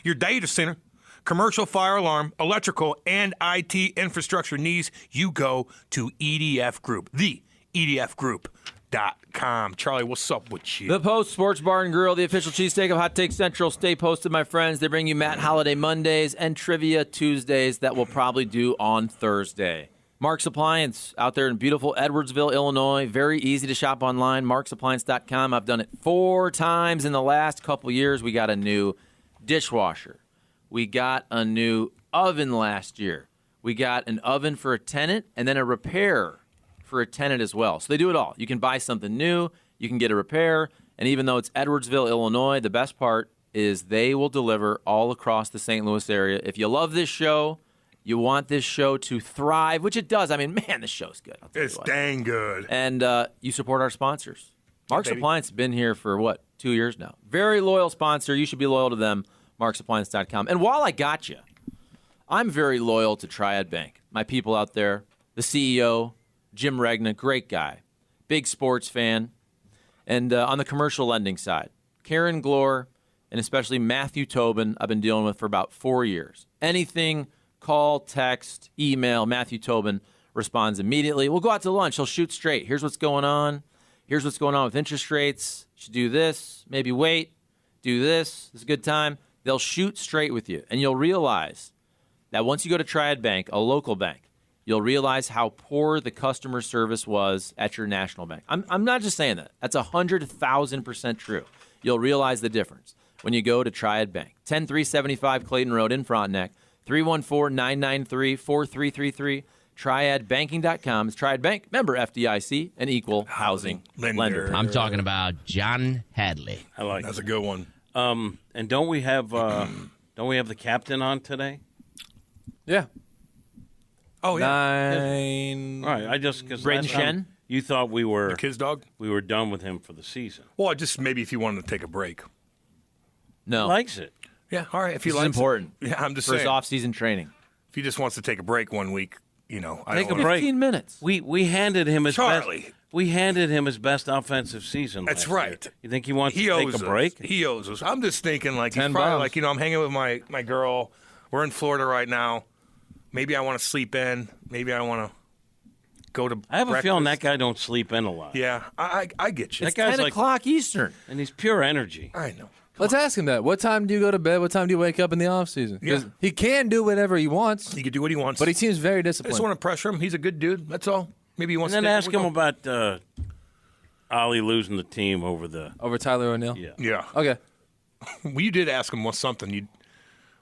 your data center, commercial fire alarm, electrical, and IT infrastructure needs, you go to EDF Group, the EDFgroup.com. Charlie, what's up with you? The Post Sports Bar and Grill, the official cheesesteak of Hot Take Central. Stay posted, my friends. They bring you Matt Holiday Mondays and Trivia Tuesdays that we'll probably do on Thursday. Mark's Appliance out there in beautiful Edwardsville, Illinois. Very easy to shop online, marksappliance.com. I've done it 4 times in the last couple years. We got a new dishwasher. We got a new oven last year. We got an oven for a tenant and then a repair for a tenant as well. So they do it all. You can buy something new, you can get a repair, and even though it's Edwardsville, Illinois, the best part is they will deliver all across the St. Louis area. If you love this show, you want this show to thrive, which it does. I mean, man, this show's good. It's dang good. And you support our sponsors. Mark's Appliance has been here for, 2 years now. Very loyal sponsor. You should be loyal to them, marksappliance.com. And while I got you, I'm very loyal to Triad Bank. My people out there, the CEO, Jim Regna, great guy, big sports fan. And on the commercial lending side, Karen Glore and especially Matthew Tobin, I've been dealing with for about 4 years. Anything, call, text, email, Matthew Tobin responds immediately. We'll go out to lunch. He'll shoot straight. Here's what's going on. Here's what's going on with interest rates. You should do this. Maybe wait. Do this. It's a good time. They'll shoot straight with you. And you'll realize that once you go to Triad Bank, a local bank, you'll realize how poor the customer service was at your national bank. I'm not just saying that. That's 100,000% true. You'll realize the difference when you go to Triad Bank. 10375 Clayton Road in Frontenac, 314-993-4333. TriadBanking.com. It's Triad Bank, member FDIC, an equal housing lender. I'm talking about John Hadley. I like That's a good one. And don't we have the captain on today? Yeah. Oh, yeah. 9. All right. I just because Braden Shen? You thought we were Your kid's dog? we were done with him for the season. Well, just maybe if you wanted to take a break. No. He likes it. Yeah, all right. If he This is likes important. it. Yeah, I'm just For his saying. off-season training. If he just wants to take a break 1 week, I Take a don't break. 15 minutes. We handed him his Charlie. best. We handed him his best offensive season. That's last right. year. You think he wants He to take owes a break? us. He owes us. I'm just thinking like he's 10 probably bombs. like, I'm hanging with my girl. We're in Florida right now. Maybe I want to sleep in. Maybe I want to go to I have a feeling that breakfast. guy don't sleep in a lot. Yeah, I get you. That guy's 10 like, o'clock Eastern. and he's pure energy. I know. Let's ask him that. What time do you go to bed? What time do you wake up in the off season? Yeah. He can do whatever he wants, He could do what he wants. but he seems very I just disciplined. want to pressure him. He's a good dude. That's all. Maybe he wants And to then take ask him about Ollie losing the team over the. Over Tyler O'Neill? Yeah. Yeah. Okay. Well, you did ask him something.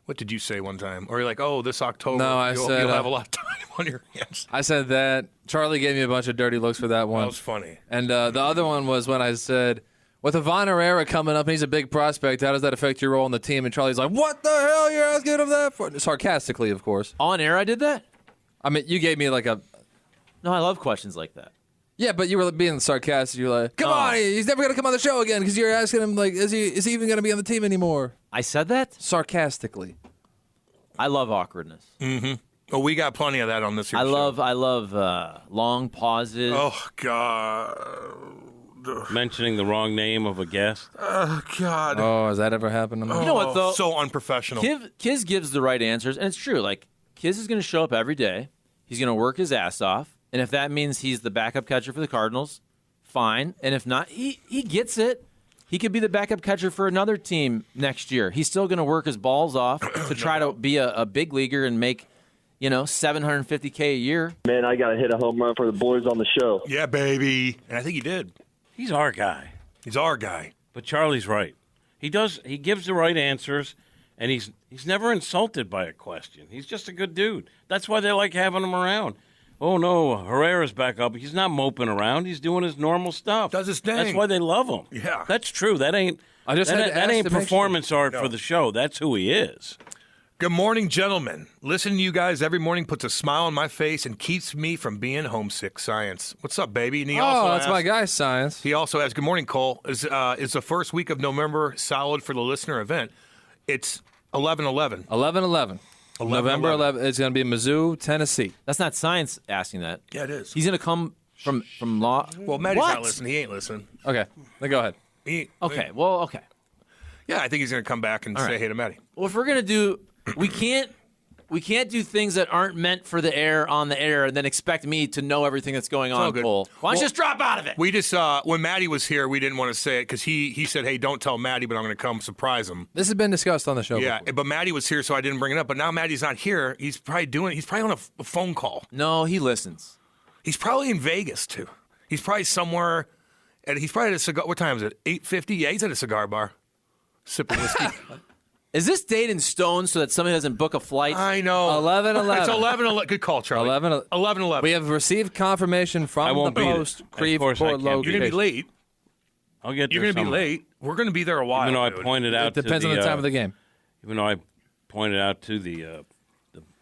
What did you say one time? Or you're like, oh, this October, No, I you'll said, have a lot of time on your hands. I said that. Charlie gave me a bunch of dirty looks for that one. That was funny. And the other one was when I said, with Ivan Herrera coming up, and he's a big prospect, how does that affect your role in the team? And Charlie's like, what the hell you're asking him that for? Sarcastically, of course. On air, I did that? I mean, you gave me like a... No, I love questions like that. Yeah, but you were being sarcastic. You were like, come on, he's never going to come on the show again because you're asking him, like, is he even going to be on the team anymore? I said that? Sarcastically. I love awkwardness. Mm-hmm. Oh, we got plenty of that on this here I show. love long pauses. Oh, God. Mentioning the wrong name of a guest. Oh, God. Oh, has that ever happened? You know what, though? So unprofessional. Kiz gives the right answers, and it's true. Like, Kiz is going to show up every day. He's going to work his ass off. And if that means he's the backup catcher for the Cardinals, fine. And if not, he gets it. He could be the backup catcher for another team next year. He's still going to work his balls off to try to be a big leaguer and make, $750K a year. Man, I got to hit a home run for the boys on the show. Yeah, baby. And I think he did. He's our guy. He's our guy. But Charlie's right. He gives the right answers, and he's never insulted by a question. He's just a good dude. That's why they like having him around. Oh, no, Herrera's back up. He's not moping around. He's doing his normal stuff. Does his thing. That's why they love him. Yeah. That's true. That ain't that ain't performance art for the show. That's who he is. Good morning, gentlemen. Listening to you guys every morning puts a smile on my face and keeps me from being homesick. Science. What's up, baby? And he also that's asked, my guy, Science. He also asked, good morning, Cole. Is the first week of November solid for the listener event? It's 11/11. 11/11. November 11th. It's going to be Mizzou, Tennessee. That's not Science asking that. Yeah, it is. He's going to come from law. Well, Maddie's What? not listening. He ain't listening. Okay, then go ahead. Okay, well, okay. Yeah, I think he's going to come back and say hey to Maddie. Well, if we're going to do, we can't do things that aren't meant for the air on the air and then expect me to know everything that's going all on, good. Cole. Why don't Well, you just drop out of it? We just, when Maddie was here, we didn't want to say it because he said, hey, don't tell Maddie, but I'm going to come surprise him. This has been discussed on the show Yeah, before. but Maddie was here, so I didn't bring it up. But now Maddie's not here. He's probably on a phone call. No, he listens. He's probably in Vegas, too. He's probably somewhere, and he's probably at a cigar. What time is it? 8:50? Yeah, he's at a cigar bar. Sipping whiskey. Is this date in stone so that somebody doesn't book a flight? I know. 11/11. It's 11/11. Good call, Charlie. 11/11. We have received confirmation I from won't the be there. Post Of Creve course I Court can't be. location. You're going to be late. I'll get You're there going to be somehow. late. We're going to be there a while. Even though I dude. pointed out It depends to on the time of the game. Even though I pointed out to the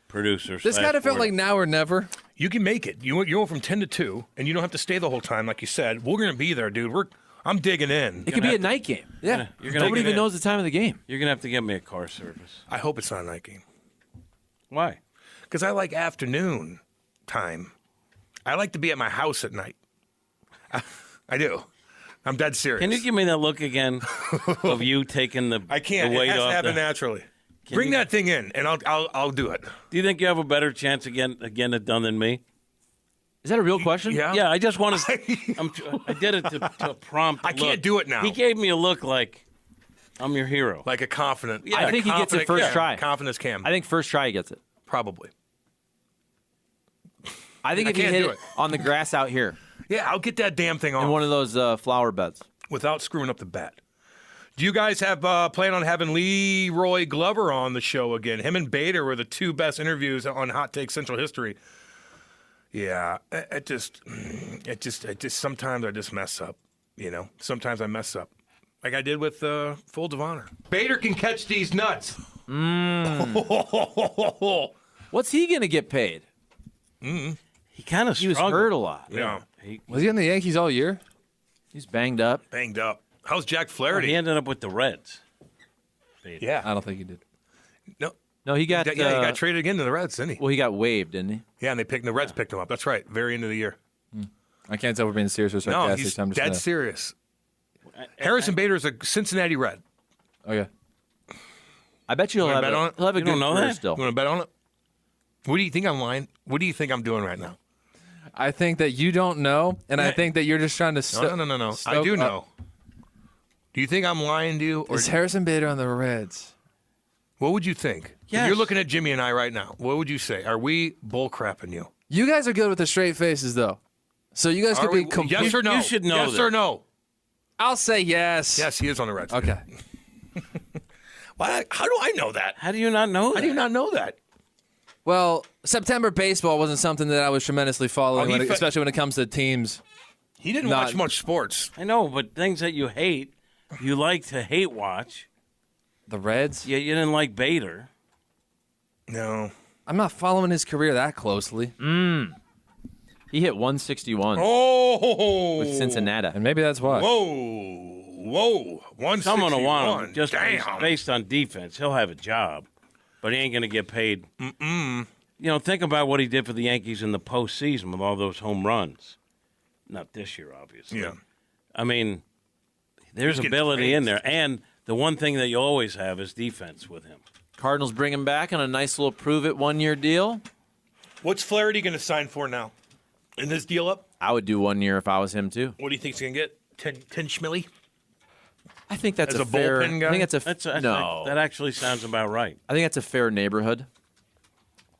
producer. This kind of felt like now or never. You can make it. You go from 10 to 2, and you don't have to stay the whole time, like you said. We're going to be there, dude. I'm digging in. It could be a night game. Yeah. You're gonna Nobody get even in. knows the time of the game. You're gonna have to get me a car service. I hope it's not a night game. Why? Because I like afternoon time. I like to be at my house at night. I do. I'm dead serious. Can you give me that look again of you taking the I can't. the weight It has off to happen the- naturally. Bring that thing in, and I'll do it. Do you think you have a better chance again it done than me? Is that a real question? Yeah. Yeah, I just want to. I did it to prompt. I can't do it now. He gave me a look like I'm your hero. Like a confident. Yeah, I think he gets it confident first Cam. try. Confidence Cam. I think first try he gets it. Probably. I think if you can't hit do it on the grass out here Yeah, I'll get that damn thing in off one of those flower beds. without screwing up the bat. Do you guys have plan on having Leroy Glover on the show again? Him and Bader were the two best interviews on Hot Take Central history. Yeah, it just sometimes I just mess up. Sometimes I mess up, like I did with Folds of Honor. Bader can catch these nuts. What's he going to get paid? He kind of He was hurt a lot. Yeah, Was he on the Yankees all year? He's banged up. banged up. How's Jack Flaherty? He ended up with the Reds. Yeah, I don't think he did. No, he got he got traded again to the Reds, didn't he? well, he got waived, didn't he? Yeah, and the Reds picked him up. That's right, very end of the year. I can't tell if we're being serious or No, sarcastic. he's so I'm just dead gonna... serious. Harrison Bader's a Cincinnati Red. Okay. I bet you he'll Wanna have bet on it? he'll have a You good don't know career that? still. You want to bet on it? What do you think I'm lying? What do you think I'm doing right now? I think that you don't know, and I Yeah. think that you're just trying to. No. I do know. Do you think I'm lying to you? Or Is Harrison Bader on the Reds? what would you think? If Yes. you're looking at Jimmy and I right now, what would you say? Are we bull crapping you? You guys are good with the straight faces, though. So you guys Are could be we, complete. yes or no? You should know Yes this. or no? I'll say yes. Yes, he is on the Reds. Okay. Why? How do I know that? How do you not know that? How do you not know that? Well, September baseball wasn't something that I was tremendously following, Oh, he especially when it comes to teams. He didn't Not- watch much sports. I know, but things that you hate, you like to hate watch. The Reds? You didn't like Bader. No. I'm not following his career that closely. He hit 161 Oh. with Cincinnati. And maybe that's why. Whoa. 161. Someone will want him just Damn. based on defense. He'll have a job, but he ain't going to get paid. Think about what he did for the Yankees in the postseason with all those home runs. Not this year, obviously. Yeah. I mean, there's He's getting ability in praised. there. And the one thing that you always have is defense with him. Cardinals bring him back on a nice little prove-it one-year deal. What's Flaherty going to sign for now? In this deal up? I would do 1 year if I was him too. What do you think he's going to get? 10 schmilly? I think that's As a a fair. bullpen guy? I think I think that actually sounds about right. I think that's a fair neighborhood.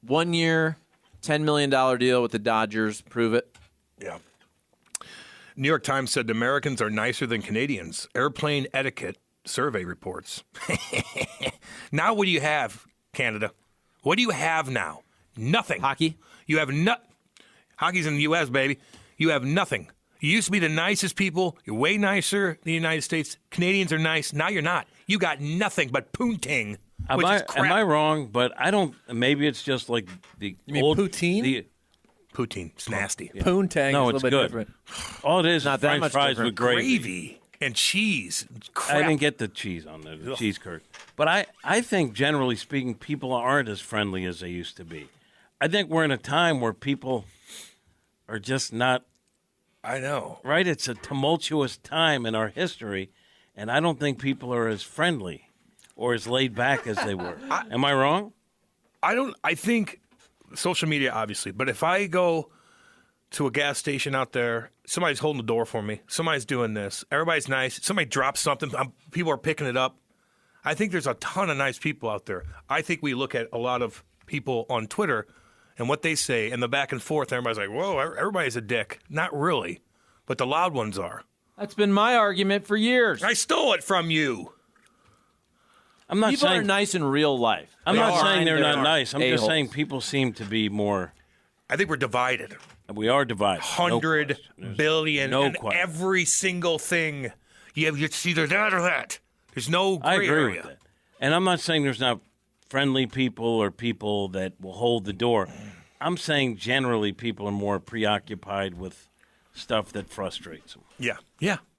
1 year, $10 million deal with the Dodgers. Prove it. Yeah. New York Times said Americans are nicer than Canadians. Airplane etiquette survey reports. Now what do you have, Canada? What do you have now? Nothing. Hockey. You have Hockey's in the U.S., baby. You have nothing. You used to be the nicest people. You're way nicer than the United States. Canadians are nice. Now you're not. You got nothing but poontang, which is crap. Am I wrong? But I don't. Maybe it's just like the You mean old poutine? Poutine. It's nasty. Poontang No, is a it's little bit good. different. All it is Not that French much fries different. with gravy. Gravy and cheese. Crap. I didn't get the cheese on there, the cheese curd. But I think, generally speaking, people aren't as friendly as they used to be. I think we're in a time where people are just not, I know. right? It's a tumultuous time in our history, and I don't think people are as friendly or as laid back as they were. Am I wrong? I think social media, obviously, but if I go to a gas station out there, somebody's holding the door for me, somebody's doing this, everybody's nice, somebody drops something, people are picking it up. I think there's a ton of nice people out there. I think we look at a lot of people on Twitter and what they say and the back and forth, everybody's like, whoa, everybody's a dick. Not really, but the loud ones are. That's been my argument for years. I stole it from you. I'm not People saying are nice in real life. I'm They not are. saying they're They not are nice. I'm just a-holes. saying people seem to be more. I think we're divided. We are divided. 100 billion no and question. every single thing. It's either that or that. There's no gray I agree area. with that. And I'm not saying there's not friendly people or people that will hold the door. I'm saying generally people are more preoccupied with stuff that frustrates them. Yeah.